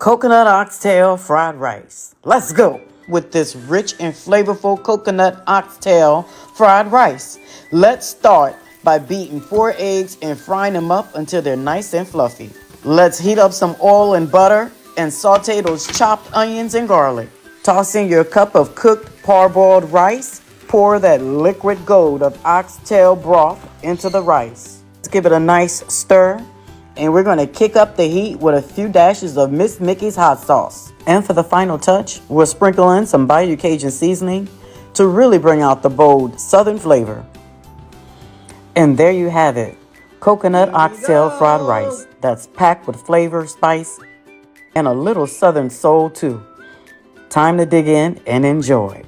Coconut oxtail fried rice. Let's go with this rich and flavorful coconut oxtail fried rice. Let's start by beating 4 eggs and frying them up until they're nice and fluffy. Let's heat up some oil and butter and saute those chopped onions and garlic. Toss in your cup of cooked parboiled rice. Pour that liquid gold of oxtail broth into the rice. Let's give it a nice stir. And we're going to kick up the heat with a few dashes of Miss Mickey's hot sauce. And for the final touch, we'll sprinkle in some Bayou Cajun seasoning to really bring out the bold southern flavor. And there you have it, coconut oxtail fried rice that's packed with flavor, spice, and a little southern soul too. Time to dig in and enjoy.